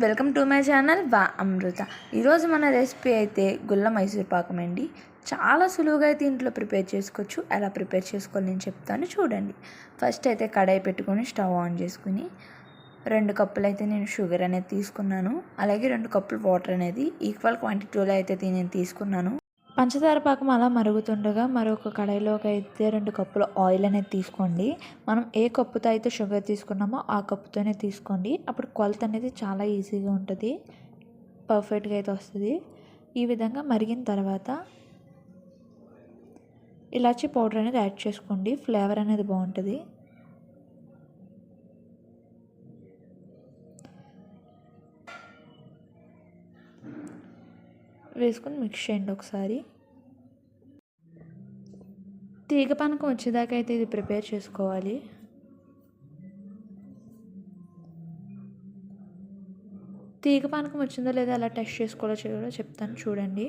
Welcome to my channel వా అమృత. ఈరోజు మన రెసిపీ అయితే గుల్ల మైసూర్ పాకం అండి. చాలా సులువుగా అయితే ఇంట్లో ప్రిపేర్ చేసుకోవచ్చు. ఎలా ప్రిపేర్ చేసుకోవాలి నేను చెప్తాను చూడండి. ఫస్ట్ అయితే కడాయి పెట్టుకొని స్టవ్ ఆన్ చేసుకుని 2 కప్పులు అయితే నేను షుగర్ అనేది తీసుకున్నాను. అలాగే 2 కప్పులు వాటర్ అనేది ఈక్వల్ క్వాంటిటీలో అయితే నేను తీసుకున్నాను. పంచదార పాకం అలా మరుగుతుండగా మరొక కడాయిలోకి అయితే 2 కప్పుల ఆయిల్ అనేది తీసుకోండి. మనం ఏ కప్పుతో అయితే షుగర్ తీసుకున్నామో ఆ కప్పుతోనే తీసుకోండి. అప్పుడు కొలత అనేది చాలా ఈజీగా ఉంటుంది, పర్ఫెక్ట్గా అయితే వస్తుంది. ఈ విధంగా మరిగిన తర్వాత ఇలాచీ పౌడర్ అనేది యాడ్ చేసుకోండి, ఫ్లేవర్ అనేది బాగుంటుంది. వేసుకొని మిక్స్ చేయండి ఒకసారి. తీగ పానకం వచ్చేదాకా అయితే ఇది ప్రిపేర్ చేసుకోవాలి. తీగ పానకం వచ్చిందో లేదా అలా టెస్ట్ చేసుకోవాలో చెప్తాను చూడండి.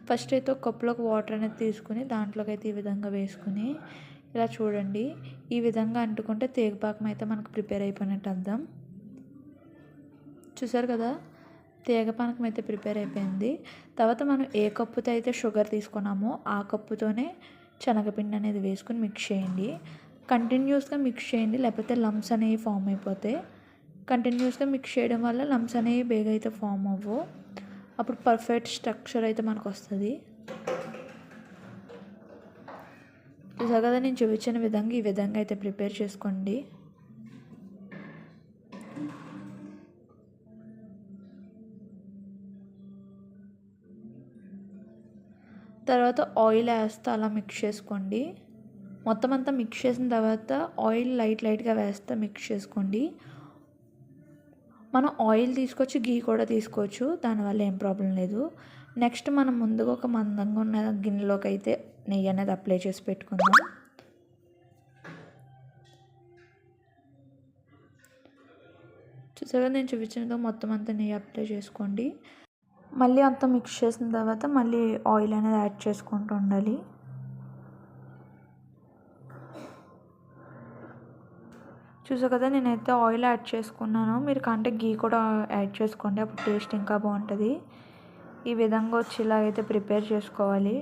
ఫస్ట్ అయితే ఒక కప్పులోకి వాటర్ అనేది తీసుకుని దాంట్లోకి అయితే ఈ విధంగా వేసుకుని ఇలా చూడండి. ఈ విధంగా అంటుకుంటే తీగ పాకం అయితే మనకు ప్రిపేర్ అయిపోయినట్టు అర్థం. చూసారు కదా, తీగ పానకం అయితే ప్రిపేర్ అయిపోయింది. తర్వాత మనం ఏ కప్పుతో అయితే షుగర్ తీసుకున్నామో ఆ కప్పుతోనే శనగపిండి అనేది వేసుకొని మిక్స్ చేయండి. కంటిన్యూస్గా మిక్స్ చేయండి, లేకపోతే లమ్స్ అనేవి ఫామ్ అయిపోతాయి. కంటిన్యూస్గా మిక్స్ చేయడం వల్ల లమ్స్ అనేవి బేగా అయితే ఫామ్ అవ్వవు. అప్పుడు పర్ఫెక్ట్ స్ట్రక్చర్ అయితే మనకు వస్తుంది. చూసారు కదా, నేను చూపించిన విధంగా ఈ విధంగా అయితే ప్రిపేర్ చేసుకోండి. తర్వాత ఆయిల్ వేస్తే అలా మిక్స్ చేసుకోండి. మొత్తం అంతా మిక్స్ చేసిన తర్వాత ఆయిల్ లైట్గా వేస్తే మిక్స్ చేసుకోండి. మనం ఆయిల్ తీసుకొచ్చి గీ కూడా తీసుకోవచ్చు, దానివల్ల ఏం ప్రాబ్లం లేదు. నెక్స్ట్ మనం ముందుగా ఒక మందంగా ఉన్న గిన్నెలోకి అయితే నెయ్యి అనేది అప్లై చేసి పెట్టుకుందాం. చూసారా, నేను చూపించినతో మొత్తం అంతా నెయ్యి అప్లై చేసుకోండి. మళ్ళీ అంతా మిక్స్ చేసిన తర్వాత మళ్ళీ ఆయిల్ అనేది యాడ్ చేసుకుంటూ ఉండాలి. చూసా కదా, నేనైతే ఆయిల్ యాడ్ చేసుకున్నాను. మీరు కంటే గీ కూడా యాడ్ చేసుకోండి, అప్పుడు టేస్ట్ ఇంకా బాగుంటుంది. ఈ విధంగా వచ్చేలా అయితే ప్రిపేర్ చేసుకోవాలి.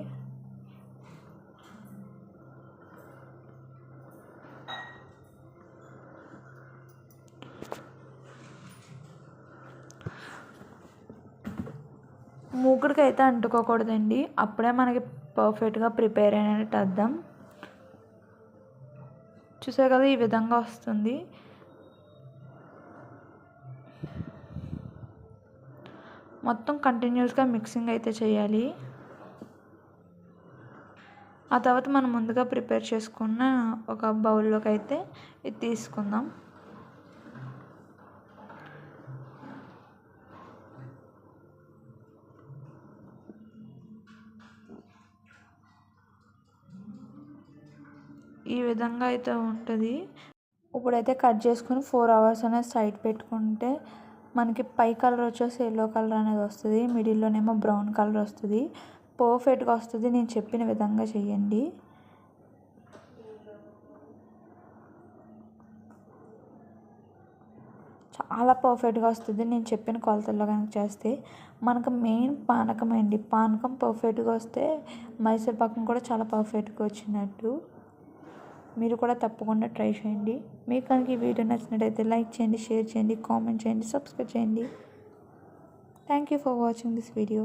మూకుడికి అయితే అంటుకోకూడదండి, అప్పుడే మనకి పర్ఫెక్ట్గా ప్రిపేర్ అయినట్టు అర్థం. చూసారు కదా, ఈ విధంగా వస్తుంది. మొత్తం కంటిన్యూస్గా మిక్సింగ్ అయితే చేయాలి. ఆ తర్వాత మనం ముందుగా ప్రిపేర్ చేసుకున్న ఒక బౌల్లోకి అయితే ఇది తీసుకుందాం. ఈ విధంగా అయితే ఉంటుంది. ఇప్పుడైతే కట్ చేసుకుని 4 అవర్స్ అనేది సైడ్ పెట్టుకుంటే మనకి పై కలర్ వచ్చేసి ఎల్లో కలర్ అనేది వస్తుంది, మిడిల్లోనేమో బ్రౌన్ కలర్ వస్తుంది. పర్ఫెక్ట్గా వస్తుంది. నేను చెప్పిన విధంగా చేయండి. చాలా పర్ఫెక్ట్గా వస్తుంది నేను చెప్పిన కొలతల్లో కనుక చేస్తే. మనకు మెయిన్ పానకం అండి. పానకం పర్ఫెక్ట్గా వస్తే మైసూర్ పాకం కూడా చాలా పర్ఫెక్ట్గా వచ్చినట్టు. మీరు కూడా తప్పకుండా ట్రై చేయండి. మీకు కనుక ఈ వీడియో నచ్చినట్టయితే లైక్ చేయండి, షేర్ చేయండి, కామెంట్ చేయండి, సబ్స్క్రైబ్ చేయండి. Thank you for watching this video.